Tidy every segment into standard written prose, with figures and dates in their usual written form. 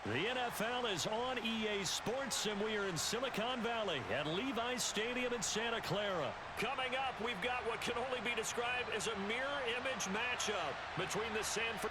The NFL is on EA Sports, and we are in Silicon Valley at Levi's Stadium in Santa Clara. Coming up, we've got what can only be described as a mirror image matchup between the San Francisco.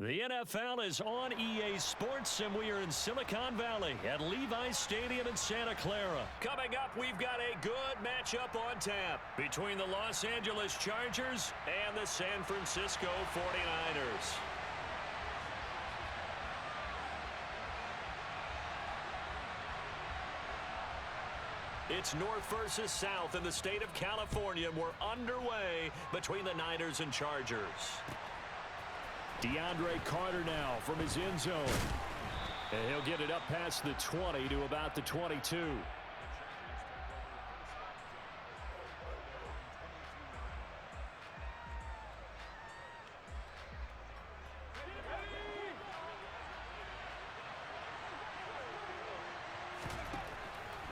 The NFL is on EA Sports, and we are in Silicon Valley at Levi's Stadium in Santa Clara. Coming up, we've got a good matchup on tap between the Los Angeles Chargers and the San Francisco 49ers. It's north versus south in the state of California, and we're underway between the Niners and Chargers. DeAndre Carter now from his end zone. And he'll get it up past the 20 to about the 22.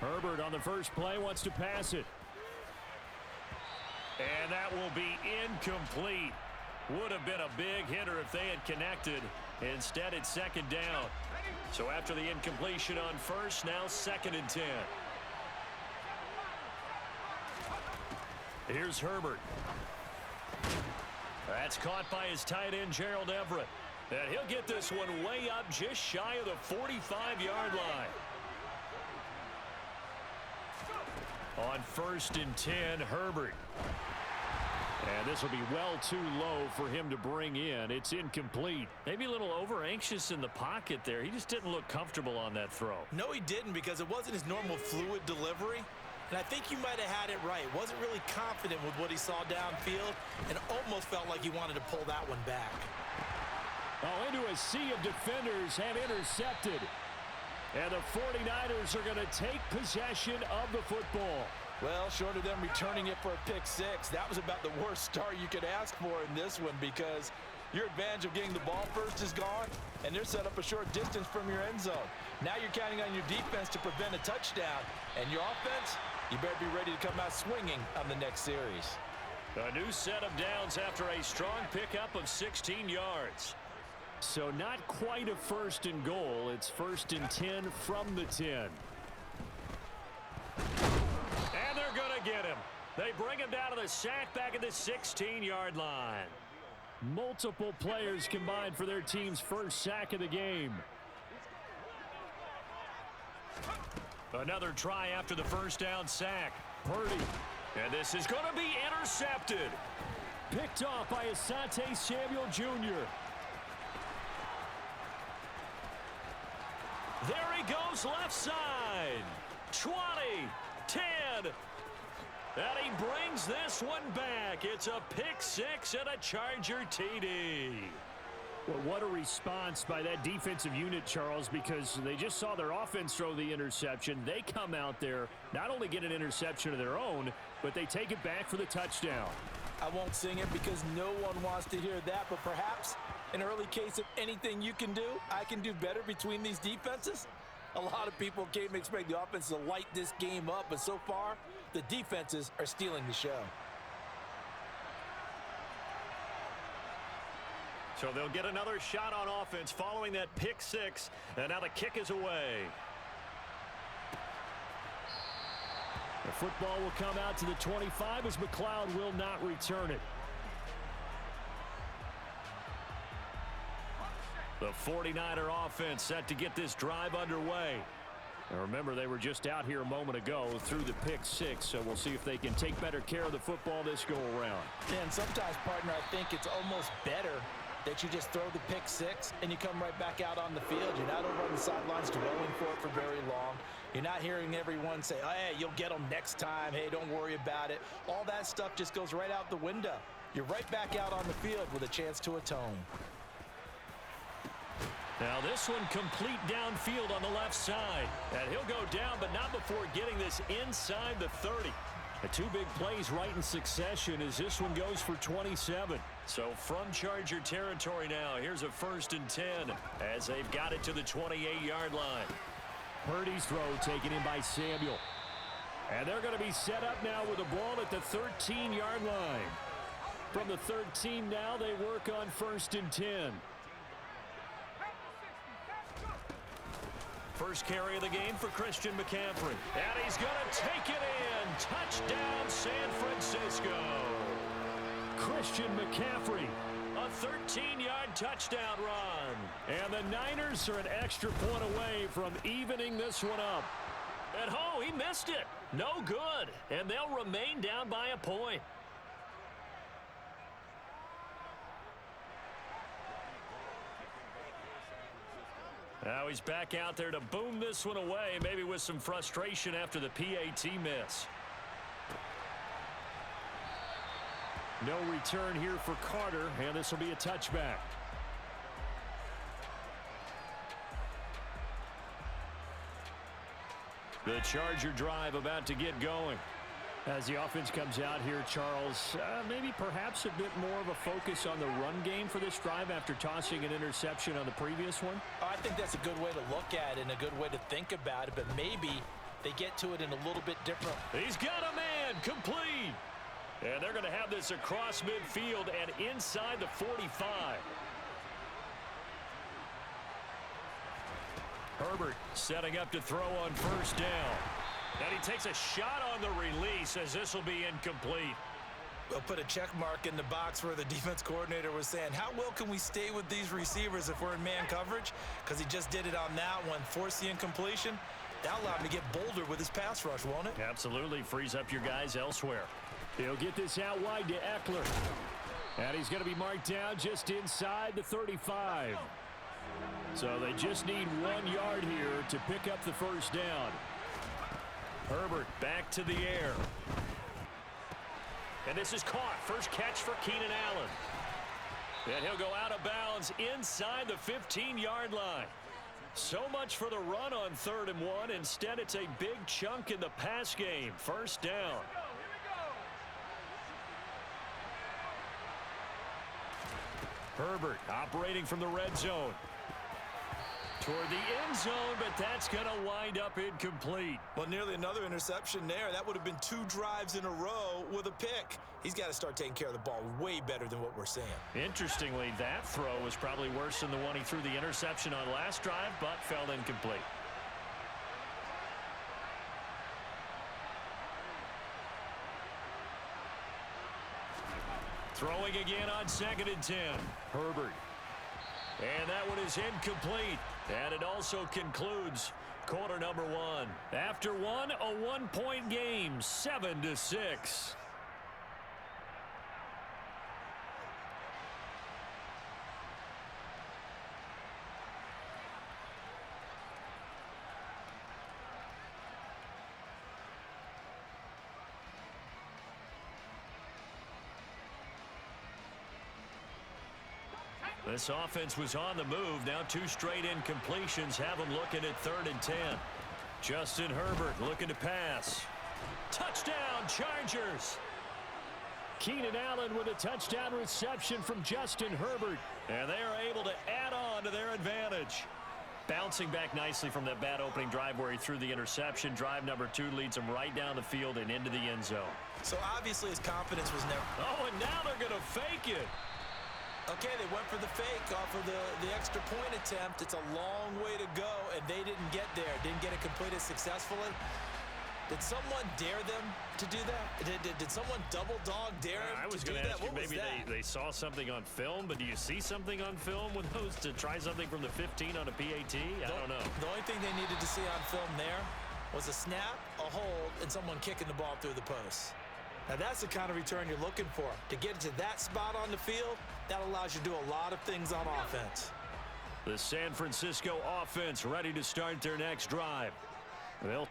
Herbert on the first play wants to pass it. And that will be incomplete. Would have been a big hitter if they had connected. Instead, it's second down. So after the incompletion on first, now 2nd and 10. Here's Herbert. That's caught by his tight end, Gerald Everett. And he'll get this one way up just shy of the 45-yard line. On 1st and 10, Herbert. And this will be well too low for him to bring in. It's incomplete. Maybe a little over-anxious in the pocket there. He just didn't look comfortable on that throw. No, he didn't, because it wasn't his normal fluid delivery. And I think you might have had it right. Wasn't really confident with what he saw downfield and almost felt like he wanted to pull that one back. Oh, into a sea of defenders and intercepted. And the 49ers are going to take possession of the football. Well, short of them returning it for a pick six, that was about the worst start you could ask for in this one, because your advantage of getting the ball first is gone, and they're set up a short distance from your end zone. Now you're counting on your defense to prevent a touchdown, and your offense, you better be ready to come out swinging on the next series. A new set of downs after a strong pickup of 16 yards. So not quite a 1st and goal. It's 1st and 10 from the 10. And they're going to get him. They bring him down to the sack back at the 16-yard line. Multiple players combined for their team's first sack of the game. Another try after the first down sack. Purdy. And this is going to be intercepted. Picked off by Asante Samuel Jr. There he goes left side. 20, 10. And he brings this one back. It's a pick six and a Charger TD. Well, what a response by that defensive unit, Charles, because they just saw their offense throw the interception. They come out there, not only get an interception of their own, but they take it back for the touchdown. I won't sing it because no one wants to hear that, but perhaps an early case of anything you can do, I can do better between these defenses. A lot of people came to expect the offense to light this game up, but so far, the defenses are stealing the show. So they'll get another shot on offense following that pick six, and now the kick is away. The football will come out to the 25 as McLeod will not return it. The 49er offense set to get this drive underway. And remember, they were just out here a moment ago through the pick six, so we'll see if they can take better care of the football this go-around. And sometimes, partner, I think it's almost better that you just throw the pick six and you come right back out on the field. You're not over on the sidelines dwelling for it for very long. You're not hearing everyone say, oh, hey, you'll get them next time. Hey, don't worry about it. All that stuff just goes right out the window. You're right back out on the field with a chance to atone. Now this one complete downfield on the left side. And he'll go down, but not before getting this inside the 30. The two big plays right in succession as this one goes for 27. So from Charger territory now, here's a 1st and 10 as they've got it to the 28-yard line. Purdy's throw taken in by Samuel. And they're going to be set up now with the ball at the 13-yard line. From the 13 now, they work on 1st and 10. First carry of the game for Christian McCaffrey. And he's going to take it in. Touchdown, San Francisco. Christian McCaffrey, a 13-yard touchdown run. And the Niners are an extra point away from evening this one up. And oh, he missed it. No good. And they'll remain down by a point. Now he's back out there to boom this one away, maybe with some frustration after the PAT miss. No return here for Carter, and this will be a touchback. The Charger drive about to get going. As the offense comes out here, Charles, maybe perhaps a bit more of a focus on the run game for this drive after tossing an interception on the previous one? I think that's a good way to look at it and a good way to think about it, but maybe they get to it in a little bit different. He's got a man, complete. And they're going to have this across midfield and inside the 45. Herbert setting up to throw on 1st down. And he takes a shot on the release as this will be incomplete. We'll put a check mark in the box where the defense coordinator was saying, how well can we stay with these receivers if we're in man coverage? Because he just did it on that one, forced the incompletion. That'll allow him to get bolder with his pass rush, won't it? Absolutely, frees up your guys elsewhere. He'll get this out wide to Eckler. And he's going to be marked down just inside the 35. So they just need 1 yard here to pick up the 1st down. Herbert back to the air. And this is caught. First catch for Keenan Allen. And he'll go out of bounds inside the 15-yard line. So much for the run on 3rd and 1. Instead, it's a big chunk in the pass game. 1st down. Herbert operating from the red zone. Toward the end zone, but that's going to wind up incomplete. Well, nearly another interception there. That would have been 2 drives in a row with a pick. He's got to start taking care of the ball way better than what we're seeing. Interestingly, that throw was probably worse than the one he threw the interception on last drive, but fell incomplete. Throwing again on 2nd and 10. Herbert. And that one is incomplete. And it also concludes quarter number 1. After one, a 1-point game, 7-6. This offense was on the move. Now 2 straight incompletions have them looking at 3rd and 10. Justin Herbert looking to pass. Touchdown, Chargers. Keenan Allen with a touchdown reception from Justin Herbert. And they are able to add on to their advantage. Bouncing back nicely from that bad opening drive where he threw the interception. Drive number 2 leads him right down the field and into the end zone. So obviously his confidence was never... Oh, and now they're going to fake it. Okay, they went for the fake off of the extra point attempt. It's a long way to go, and they didn't get there. Didn't get it completed successfully. Did someone dare them to do that? Did someone double dog dare him I was to do going to that? ask you, What was maybe that? they saw something on film, but do you see something on film with those to try something from the 15 on a PAT? I don't know. The only thing they needed to see on film there was a snap, a hold, and someone kicking the ball through the post. Now, that's the kind of return you're looking for. To get to that spot on the field, that allows you to do a lot of things on offense. The San Francisco offense ready to start their next drive. Well,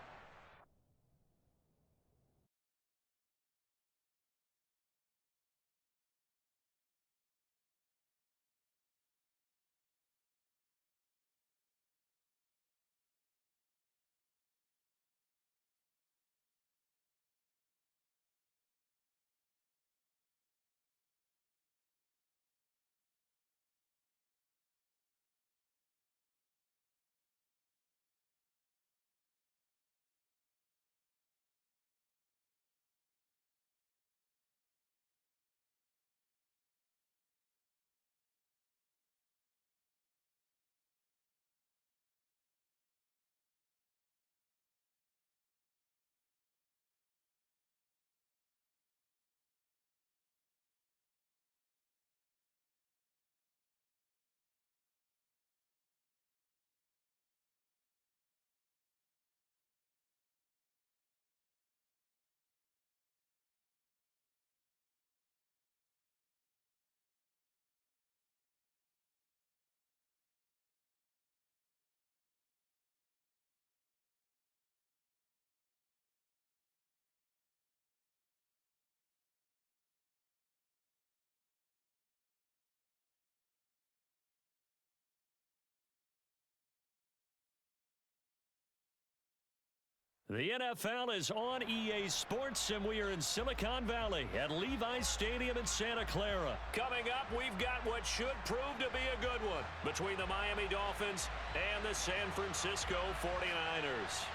the NFL is on EA Sports, and we are in Silicon Valley at Levi's Stadium in Santa Clara. Coming up, we've got what should prove to be a good one between the Miami Dolphins and the San Francisco 49ers.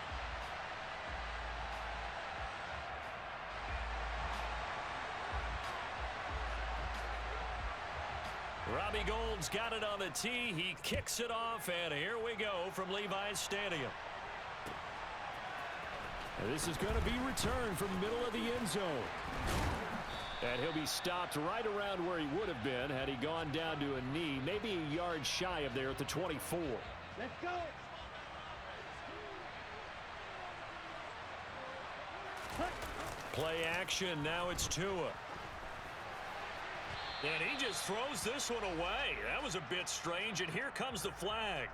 Robbie Gould's got it on the tee. He kicks it off, and here we go from Levi's Stadium. This is going to be returned from the middle of the end zone. And he'll be stopped right around where he would have been had he gone down to a knee, maybe a yard shy of there at the 24. Let's go. Play action, now it's Tua. And he just throws this one away. That was a bit strange, and here comes the flag.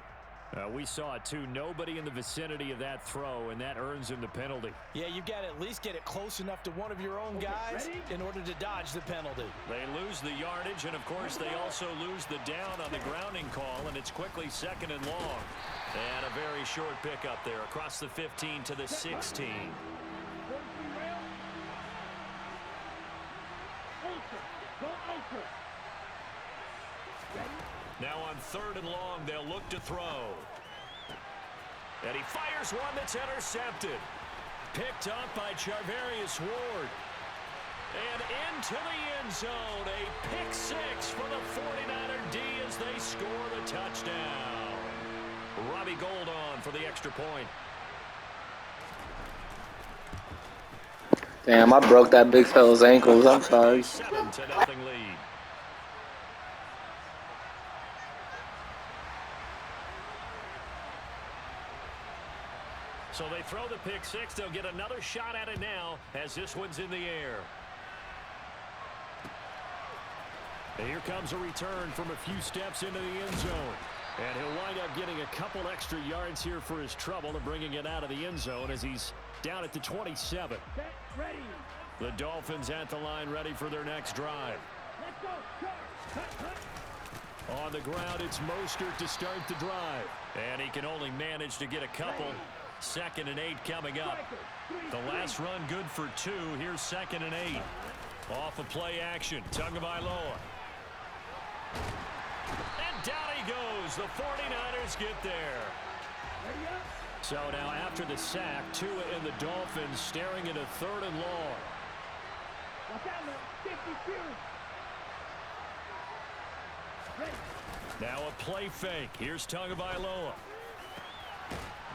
We saw it too. Nobody in the vicinity of that throw, and that earns him the penalty. Yeah, you've got to at least get it close enough to one of your own guys in order to dodge the penalty. They lose the yardage, and of course they also lose the down on the grounding call, and it's quickly 2nd and long. And a very short pickup there across the 15 to the 16. Now on 3rd and long, they'll look to throw. And he fires one that's intercepted. Picked up by Charvarius Ward. And into the end zone. A pick 6 for the 49er D as they score the touchdown. Robbie Gould on for the extra point. Damn, I broke that big fella's ankles. I'm sorry. 7-0 lead. So they throw the pick 6. They'll get another shot at it now as this one's in the air. And here comes a return from a few steps into the end zone. And he'll wind up getting a couple extra yards here for his trouble and bringing it out of the end zone as he's down at the 27. Ready. The Dolphins at the line ready for their next drive. Let's go. On the ground, it's Mostert to start the drive. And he can only manage to get a couple. 2nd and 8 coming up. The last run good for 2. Here's 2nd and 8. Off of play action. Tagovailoa. And down he goes. The 49ers get there. So now after the sack, Tua and the Dolphins staring at a 3rd and long. Now a play fake. Here's Tagovailoa.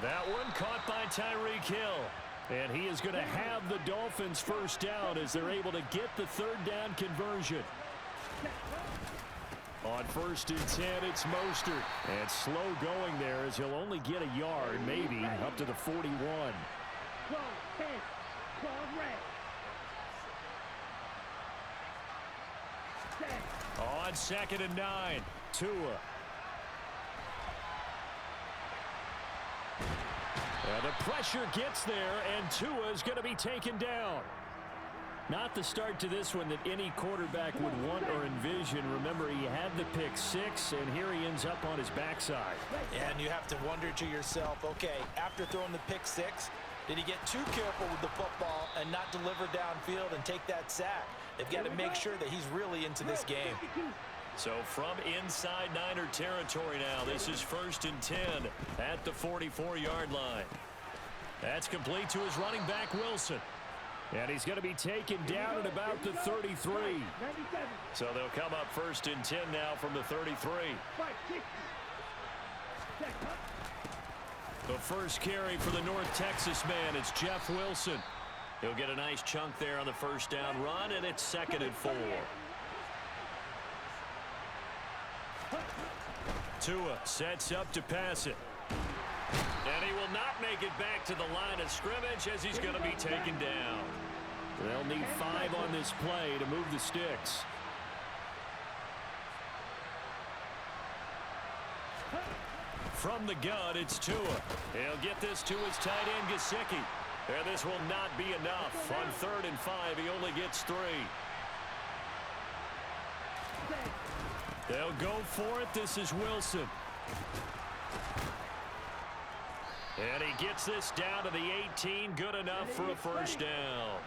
That one caught by Tyreek Hill. And he is going to have the Dolphins first down as they're able to get the third down conversion. On 1st and 10, it's Mostert. And slow going there as he'll only get a yard, maybe, up to the 41. On 2nd and 9, Tua. The pressure gets there, and Tua is going to be taken down. Not the start to this one that any quarterback would want or envision. Remember, he had the pick 6, and here he ends up on his backside. And you have to wonder to yourself, okay, after throwing the pick 6, did he get too careful with the football and not deliver downfield and take that sack? They've got to make sure that he's really into this game. So from inside Niner territory now, this is 1st and 10 at the 44-yard line. That's complete to his running back, Wilson. And he's going to be taken down at about the 33. So they'll come up 1st and 10 now from the 33. The first carry for the North Texas man is Jeff Wilson. He'll get a nice chunk there on the first down run, and it's 2nd and 4. Tua sets up to pass it. And he will not make it back to the line of scrimmage as he's going to be taken down. They'll need 5 on this play to move the sticks. From the gun, it's Tua. He'll get this to his tight end, Gesicki. And this will not be enough. On 3rd and 5, he only gets 3. They'll go for it. This is Wilson. And he gets this down to the 18. Good enough for a first down.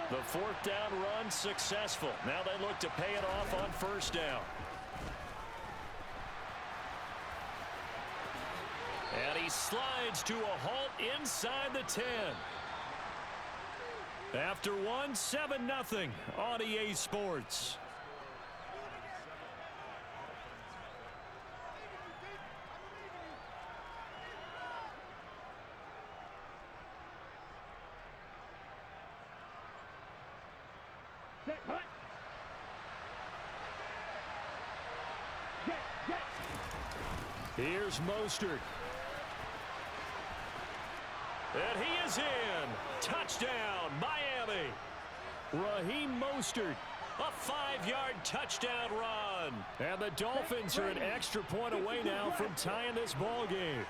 The 4th down run successful. Now they look to pay it off on 1st down. And he slides to a halt inside the 10. After 1, 7-0 on EA Sports. Here's Mostert. And he is in. Touchdown, Miami. Raheem Mostert, a 5-yard touchdown run. And the Dolphins are an extra point away now from tying this ball game.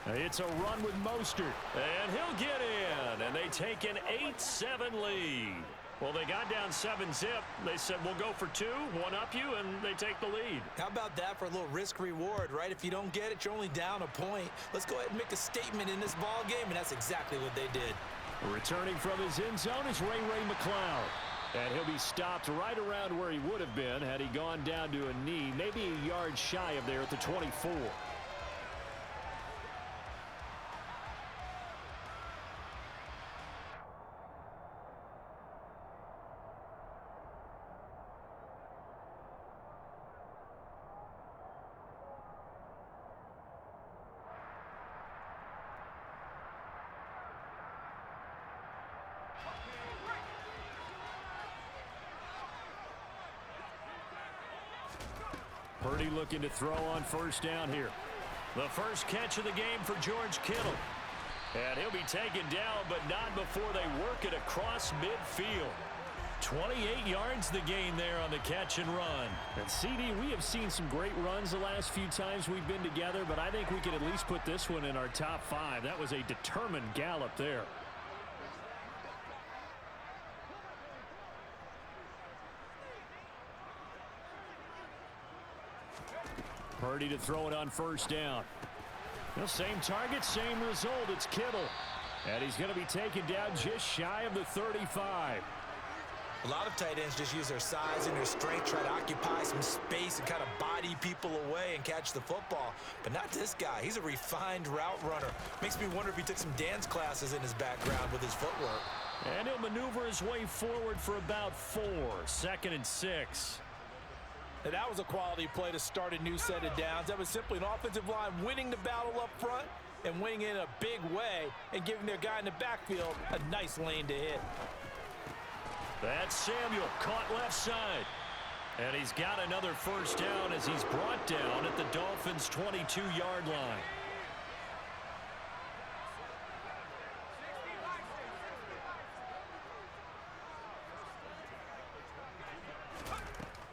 It's a run with Mostert. And he'll get in. And they take an 8-7 lead. Well, they got down 7-zip. They said, we'll go for 2, one up you, and they take the lead. How about that for a little risk-reward, right? If you don't get it, you're only down a point. Let's go ahead and make a statement in this ball game, and that's exactly what they did. Returning from his end zone is Ray McCloud. And he'll be stopped right around where he would have been had he gone down to a knee, maybe a yard shy of there at the 24. Purdy looking to throw on 1st down here. The first catch of the game for George Kittle. And he'll be taken down, but not before they work it across midfield. 28 yards the gain there on the catch and run. And CD, we have seen some great runs the last few times we've been together, but I think we could at least put this one in our top 5. That was a determined gallop there. Purdy to throw it on 1st down. The same target, same result. It's Kittle. And he's going to be taken down just shy of the 35. A lot of tight ends just use their size and their strength, try to occupy some space and kind of body people away and catch the football. But not this guy. He's a refined route runner. Makes me wonder if he took some dance classes in his background with his footwork. And he'll maneuver his way forward for about 4. 2nd and 6. And that was a quality play to start a new set of downs. That was simply an offensive line winning the battle up front and winning in a big way and giving their guy in the backfield a nice lane to hit. That's Samuel, caught left side. And he's got another first down as he's brought down at the Dolphins' 22-yard line.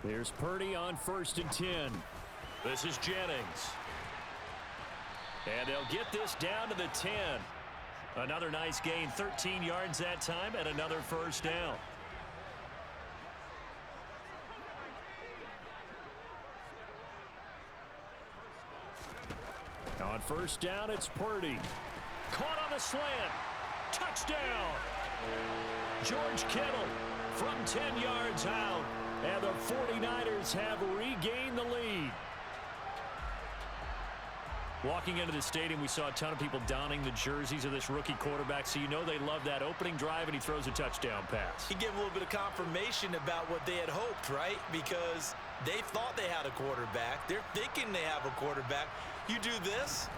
Here's Purdy on 1st and 10. This is Jennings. And they'll get this down to the 10. Another nice gain, 13 yards that time, and another first down. On 1st down, it's Purdy. Caught on the slant. Touchdown. George Kittle from 10 yards out. And the 49ers have regained the lead. Walking into the stadium, we saw a ton of people donning the jerseys of this rookie quarterback, so you know they love that opening drive, and he throws a touchdown pass. He gave a little bit of confirmation about what they had hoped, right? Because they thought they had a quarterback. They're thinking they have a quarterback. You do this,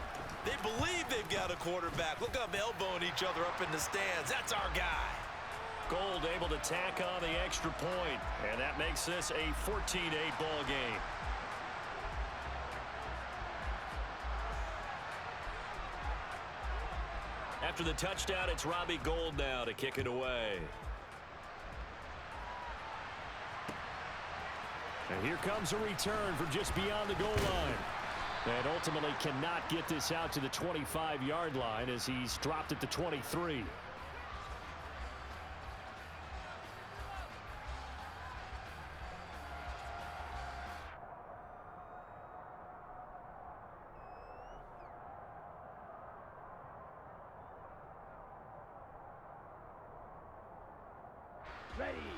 they believe they've got a quarterback. Look up, elbowing each other up in the stands. That's our guy. Gold able to tack on the extra point, and that makes this a 14-8 ball game. After the touchdown, it's Robbie Gould now to kick it away. And here comes a return from just beyond the goal line. And ultimately cannot get this out to the 25-yard line as he's dropped at the 23.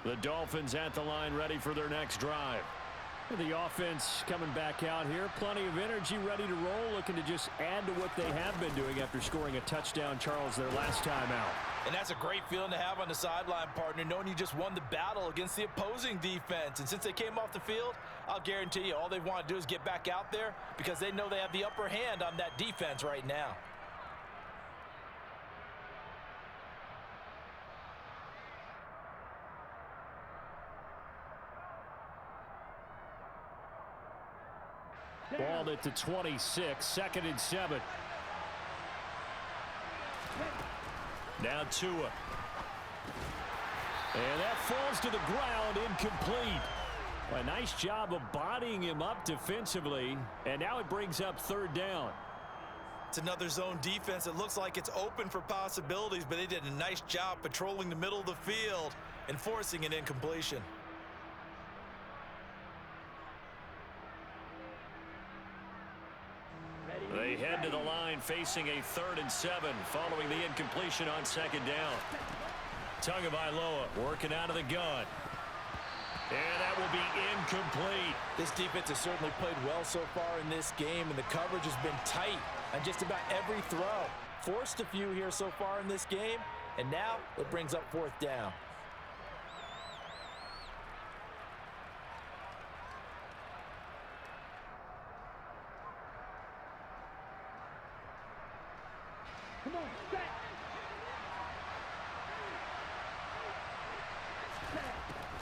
The Dolphins at the line, ready for their next drive. The offense coming back out here. Plenty of energy, ready to roll, looking to just add to what they have been doing after scoring a touchdown, Charles, their last time out. And that's a great feeling to have on the sideline, partner, knowing you just won the battle against the opposing defense. And since they came off the field, I'll guarantee you all they want to do is get back out there because they know they have the upper hand on that defense right now. Ball at the 26, 2nd and 7. Now Tua. And that falls to the ground, incomplete. A nice job of bodying him up defensively, and now it brings up 3rd down. It's another zone defense. It looks like it's open for possibilities, but they did a nice job patrolling the middle of the field and forcing an incompletion. They head to the line facing a 3rd and 7 following the incompletion on 2nd down. Tagovailoa working out of the gun. And that will be incomplete. This defense has certainly played well so far in this game, and the coverage has been tight on just about every throw. Forced a few here so far in this game, and now it brings up 4th down.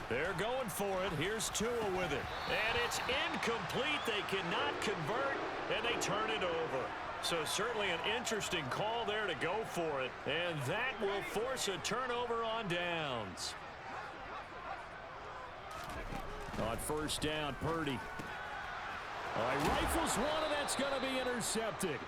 They're going for it. Here's Tua with it. And it's incomplete. They cannot convert, and they turn it over. So certainly an interesting call there to go for it. And that will force a turnover on downs. On 1st down, Purdy. Rifles one, and that's going to be intercepted.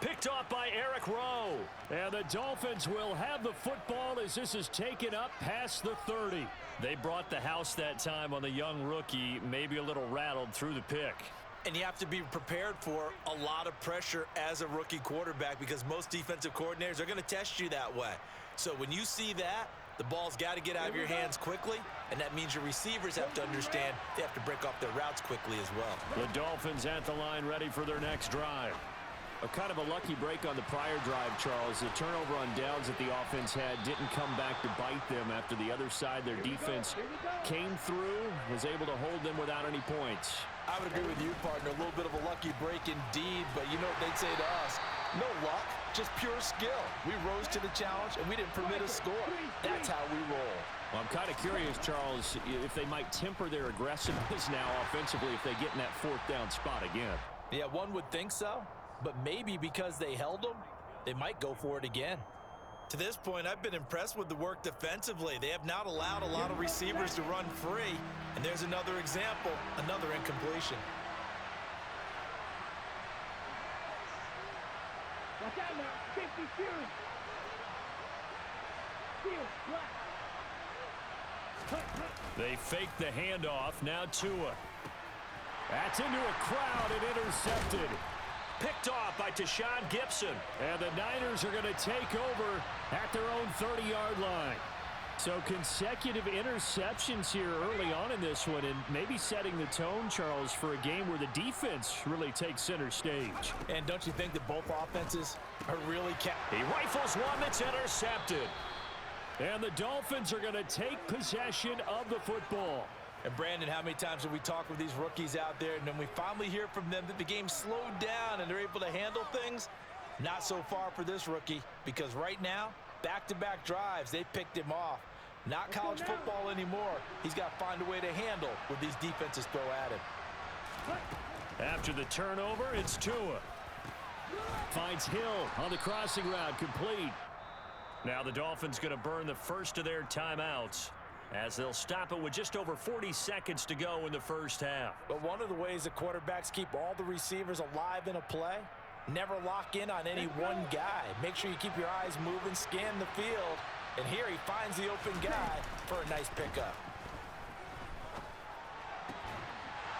Picked off by Eric Rowe. And the Dolphins will have the football as this is taken up past the 30. They brought the house that time on the young rookie, maybe a little rattled through the pick. And you have to be prepared for a lot of pressure as a rookie quarterback because most defensive coordinators are going to test you that way. So when you see that, the ball's got to get out of your hands quickly, and that means your receivers have to understand they have to break off their routes quickly as well. The Dolphins at the line ready for their next drive. A kind of a lucky break on the prior drive, Charles. The turnover on downs that the offense had didn't come back to bite them after the other side. Their defense came through, was able to hold them without any points. I would agree with you, partner. A little bit of a lucky break indeed, but you know what they'd say to us. No luck, just pure skill. We rose to the challenge, and we didn't permit a score. That's how we roll. Well, I'm kind of curious, Charles, if they might temper their aggressiveness now offensively if they get in that fourth down spot again. Yeah, one would think so, but maybe because they held them, they might go for it again. To this point, I've been impressed with the work defensively. They have not allowed a lot of receivers to run free, and there's another example, another incompletion. Watch out now. Safety Fury. They fake the handoff. Now Tua. That's into a crowd and intercepted. Picked off by Tashawn Gibson. And the Niners are going to take over at their own 30-yard line. So consecutive interceptions here early on in this one, and maybe setting the tone, Charles, for a game where the defense really takes center stage. And don't you think that both offenses are really He rifles one that's intercepted. And the Dolphins are going to take possession of the football. And Brandon, how many times have we talked with these rookies out there, and then we finally hear from them that the game slowed down and they're able to handle things? Not so far for this rookie, because right now, back-to-back drives, they picked him off. Not college football anymore. He's got to find a way to handle what these defenses throw at him. After the turnover, it's Tua. Finds Hill on the crossing route, complete. Now the Dolphins going to burn the first of their timeouts as they'll stop it with just over 40 seconds to go in the first half. But one of the ways the quarterbacks keep all the receivers alive in a play, never lock in on any one guy. Make sure you keep your eyes moving, scan the field, and here he finds the open guy for a nice pickup.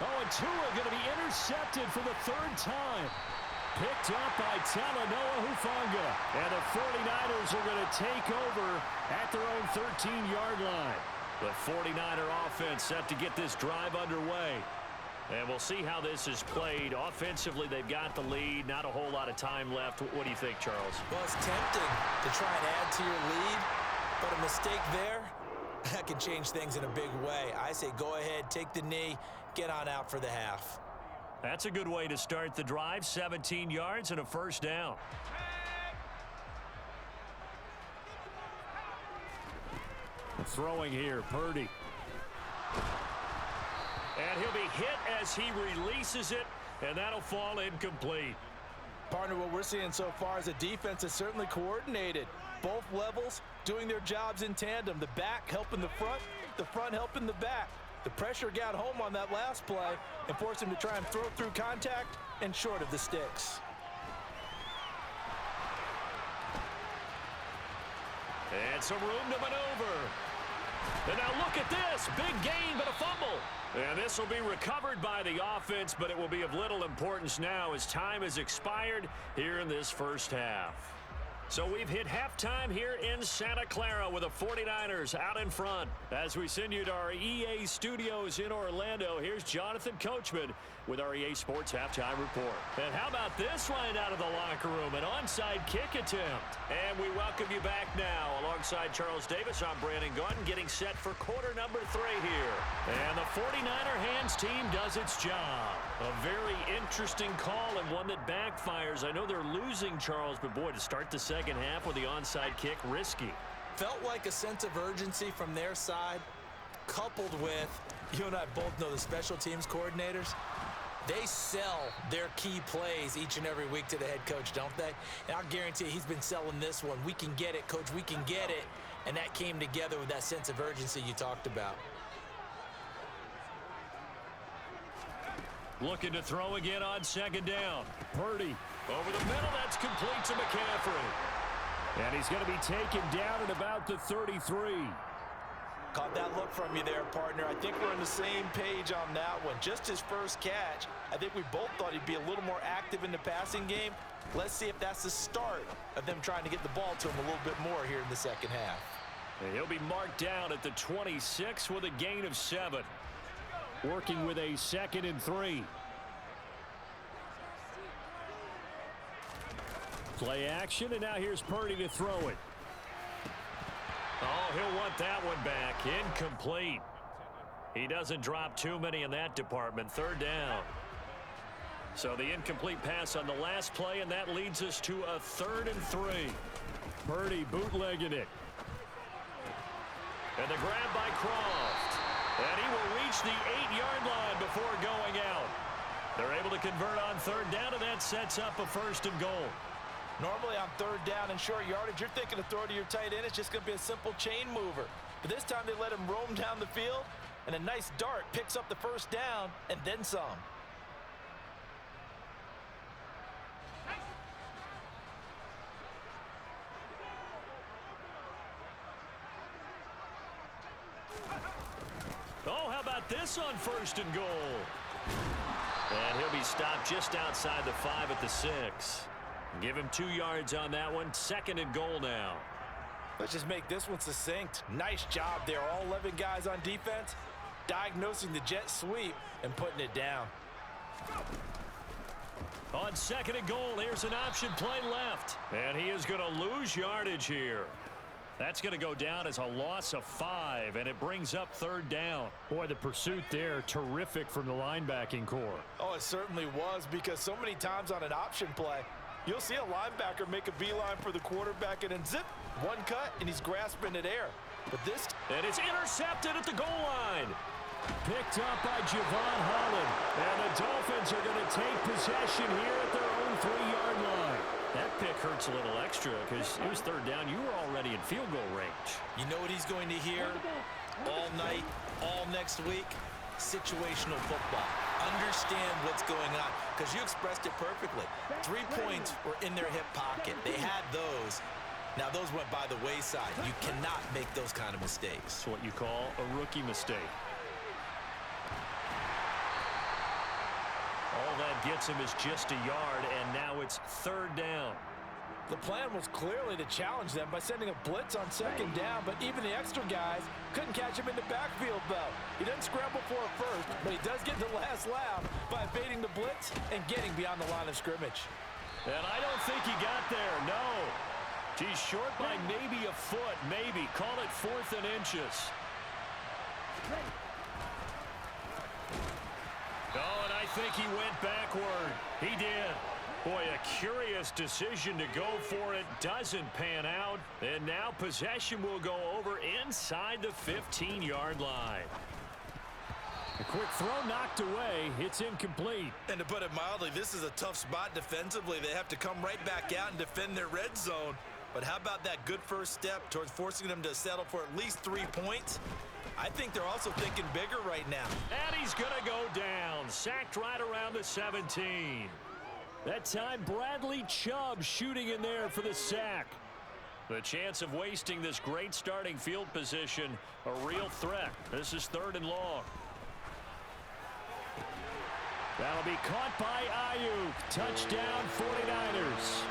Oh, and Tua going to be intercepted for the third time. Picked up by Talanoa Hufanga. And the 49ers are going to take over at their own 13-yard line. The 49er offense set to get this drive underway. And we'll see how this is played. Offensively, they've got the lead. Not a whole lot of time left. What do you think, Charles? Well, it's tempting to try and add to your lead, but a mistake there, that can change things in a big way. I say go ahead, take the knee, get on out for the half. That's a good way to start the drive. 17 yards and a first down. Throwing here, Purdy. And he'll be hit as he releases it, and that'll fall incomplete. Partner, what we're seeing so far is a defense that's certainly coordinated. Both levels doing their jobs in tandem. The back helping the front helping the back. The pressure got home on that last play and forced him to try and throw through contact and short of the sticks. And some room to maneuver. And now look at this. Big gain, but a fumble. And this will be recovered by the offense, but it will be of little importance now as time has expired here in this first half. So we've hit halftime here in Santa Clara with the 49ers out in front. As we send you to our EA studios in Orlando, here's Jonathan Coachman with our EA Sports Halftime Report. And how about this line out of the locker room? An onside kick attempt. And we welcome you back now. Alongside Charles Davis, I'm Brandon Gaudin getting set for quarter number 3 here. And the 49er hands team does its job. A very interesting call and one that backfires. I know they're losing, Charles, but boy, to start the second half with the onside kick, risky. Felt like a sense of urgency from their side, coupled with, you and I both know the special teams coordinators, they sell their key plays each and every week to the head coach, don't they? And I'll guarantee you he's been selling this one. We can get it, coach, we can get it. And that came together with that sense of urgency you talked about. Looking to throw again on second down. Purdy over the middle. That's complete to McCaffrey. And he's going to be taken down at about the 33. Caught that look from you there, partner. I think we're on the same page on that one. Just his first catch. I think we both thought he'd be a little more active in the passing game. Let's see if that's the start of them trying to get the ball to him a little bit more here in the second half. And he'll be marked down at the 26 with a gain of 7. Working with a 2nd and 3. Play action, and now here's Purdy to throw it. Oh, he'll want that one back. Incomplete. He doesn't drop too many in that department. 3rd down. So the incomplete pass on the last play, and that leads us to a 3rd and 3. Purdy bootlegging it. And the grab by Croft. And he will reach the 8-yard line before going out. They're able to convert on 3rd down, and that sets up a 1st and goal. Normally on 3rd down and short yardage, you're thinking to throw to your tight end. It's just going to be a simple chain mover. But this time they let him roam down the field, and a nice dart picks up the 1st down and then some. Oh, how about this on 1st and goal? And he'll be stopped just outside the 5 at the 6. Give him 2 yards on that one. 2nd and goal now. Let's just make this one succinct. Nice job there. All 11 guys on defense, diagnosing the jet sweep and putting it down. On 2nd and goal, here's an option play left. And he is going to lose yardage here. That's going to go down as a loss of 5, and it brings up 3rd down. Boy, the pursuit there, terrific from the linebacking core. Oh, it certainly was, because so many times on an option play, you'll see a linebacker make a beeline for the quarterback and then zip, one cut, and he's grasping at air. But this... And it's intercepted at the goal line. Picked up by Javon Holland. And the Dolphins are going to take possession here at their own 3-yard line. That pick hurts a little extra because it was 3rd down. You were already in field goal range. You know what he's going to hear all night, all next week? Situational football. Understand what's going on, because you expressed it perfectly. 3 points were in their hip pocket. They had those. Now, those went by the wayside. You cannot make those kind of mistakes. It's what you call a rookie mistake. All that gets him is just a yard, and now it's 3rd down. The plan was clearly to challenge them by sending a blitz on 2nd down, but even the extra guys couldn't catch him in the backfield, though. He doesn't scramble for a first, but he does get the last laugh by evading the blitz and getting beyond the line of scrimmage. And I don't think he got there, no. He's short by maybe a foot, maybe. Call it 4th and inches. Oh, and I think he went backward. He did. Boy, a curious decision to go for it. Doesn't pan out. And now possession will go over inside the 15-yard line. A quick throw knocked away. It's incomplete. And to put it mildly, this is a tough spot defensively. They have to come right back out and defend their red zone. But how about that good first step towards forcing them to settle for at least 3 points? I think they're also thinking bigger right now. And he's going to go down. Sacked right around the 17. That time, Bradley Chubb shooting in there for the sack. The chance of wasting this great starting field position, a real threat. This is 3rd and long. That'll be caught by Ayuk. Touchdown, 49ers.